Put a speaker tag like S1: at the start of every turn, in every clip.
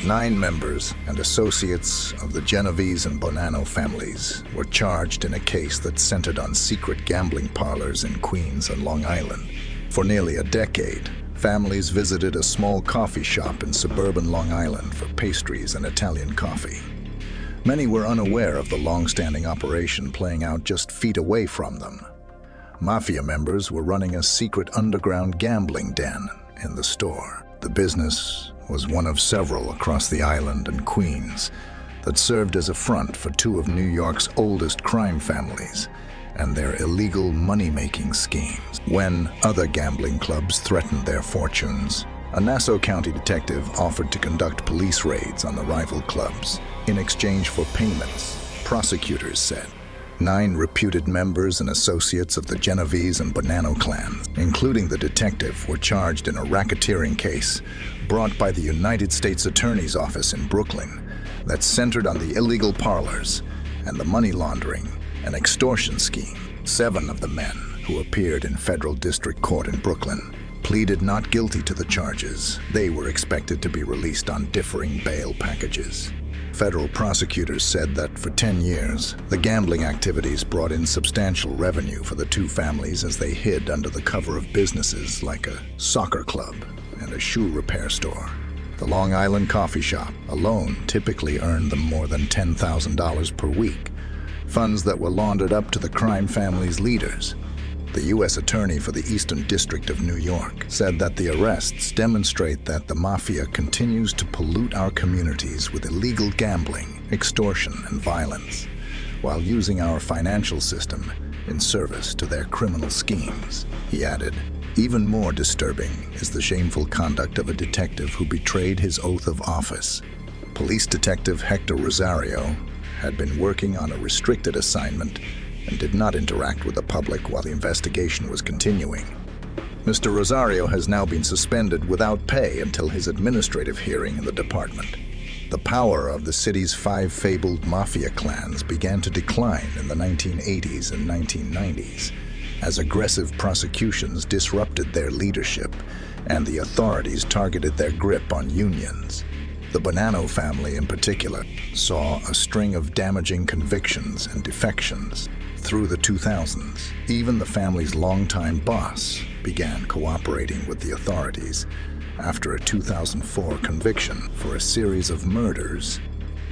S1: 9 members and associates of the Genovese and Bonanno families were charged in a case that centered on secret gambling parlors in Queens and Long Island. For nearly a decade, families visited a small coffee shop in suburban Long Island for pastries and Italian coffee. Many were unaware of the long-standing operation playing out just feet away from them. Mafia members were running a secret underground gambling den in the store. The business was one of several across the island and Queens that served as a front for 2 of New York's oldest crime families and their illegal money-making schemes. When other gambling clubs threatened their fortunes, a Nassau County detective offered to conduct police raids on the rival clubs in exchange for payments, prosecutors said. 9 reputed members and associates of the Genovese and Bonanno clans, including the detective, were charged in a racketeering case brought by the United States Attorney's Office in Brooklyn that centered on the illegal parlors and the money laundering and extortion scheme. 7 of the men who appeared in federal district court in Brooklyn pleaded not guilty to the charges. They were expected to be released on differing bail packages. Federal prosecutors said that for 10 years, the gambling activities brought in substantial revenue for the 2 families as they hid under the cover of businesses like a soccer club and a shoe repair store. The Long Island coffee shop alone typically earned them more than $10,000 per week, funds that were laundered up to the crime family's leaders. The U.S. Attorney for the Eastern District of New York said that the arrests demonstrate that the mafia continues to pollute our communities with illegal gambling, extortion, and violence, while using our financial system in service to their criminal schemes. He added, "Even more disturbing is the shameful conduct of a detective who betrayed his oath of office." Police Detective Hector Rosario had been working on a restricted assignment and did not interact with the public while the investigation was continuing. Mr. Rosario has now been suspended without pay until his administrative hearing in the department. The power of the city's 5 fabled mafia clans began to decline in the 1980s and 1990s as aggressive prosecutions disrupted their leadership and the authorities targeted their grip on unions. The Bonanno family in particular saw a string of damaging convictions and defections through the 2000s. Even the family's longtime boss began cooperating with the authorities after a 2004 conviction for a series of murders.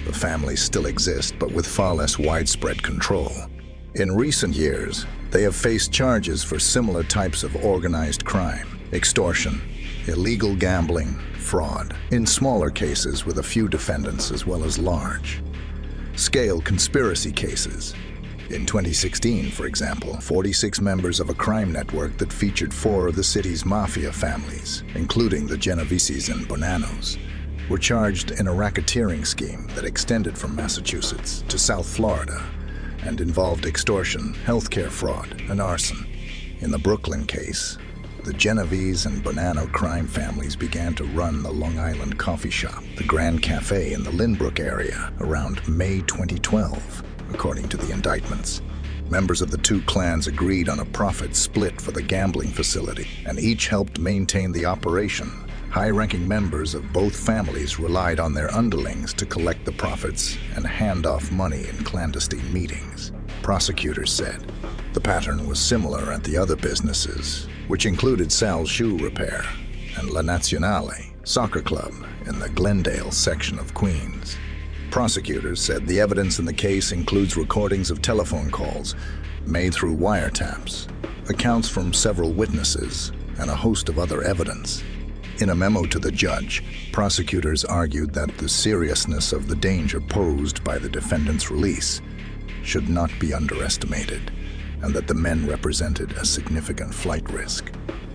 S1: The families still exist, but with far less widespread control. In recent years, they have faced charges for similar types of organized crime: extortion, illegal gambling, fraud, in smaller cases with a few defendants as well as large-scale conspiracy cases. In 2016, for example, 46 members of a crime network that featured 4 of the city's mafia families, including the Genoveses and Bonannos, were charged in a racketeering scheme that extended from Massachusetts to South Florida and involved extortion, healthcare fraud, and arson. In the Brooklyn case, the Genovese and Bonanno crime families began to run the Long Island coffee shop, the Grand Cafe in the Lynbrook area, around May 2012. According to the indictments, members of the 2 clans agreed on a profit split for the gambling facility, and each helped maintain the operation. High-ranking members of both families relied on their underlings to collect the profits and hand off money in clandestine meetings. Prosecutors said the pattern was similar at the other businesses, which included Sal's Shoe Repair and La Nazionale Soccer Club in the Glendale section of Queens. Prosecutors said the evidence in the case includes recordings of telephone calls made through wiretaps, accounts from several witnesses, and a host of other evidence. In a memo to the judge, prosecutors argued that the seriousness of the danger posed by the defendant's release should not be underestimated, and that the men represented a significant flight risk.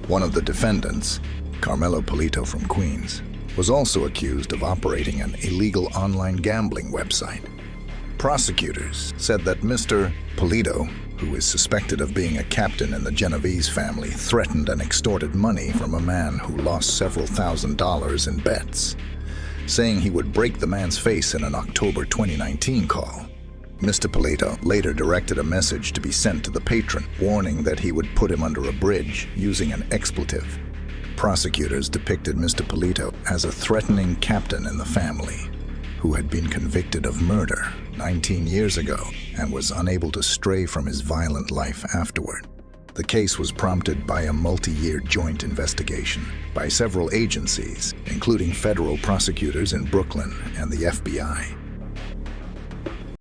S1: One of the defendants, Carmelo Polito from Queens, was also accused of operating an illegal online gambling website. Prosecutors said that Mr. Polito, who is suspected of being a captain in the Genovese family, threatened and extorted money from a man who lost several $1,000s in bets, saying he would break the man's face in an October 2019 call. Mr. Polito later directed a message to be sent to the patron, warning that he would put him under a bridge using an expletive. Prosecutors depicted Mr. Polito as a threatening captain in the family who had been convicted of murder 19 years ago and was unable to stray from his violent life afterward. The case was prompted by a multi-year joint investigation by several agencies, including federal prosecutors in Brooklyn and the FBI.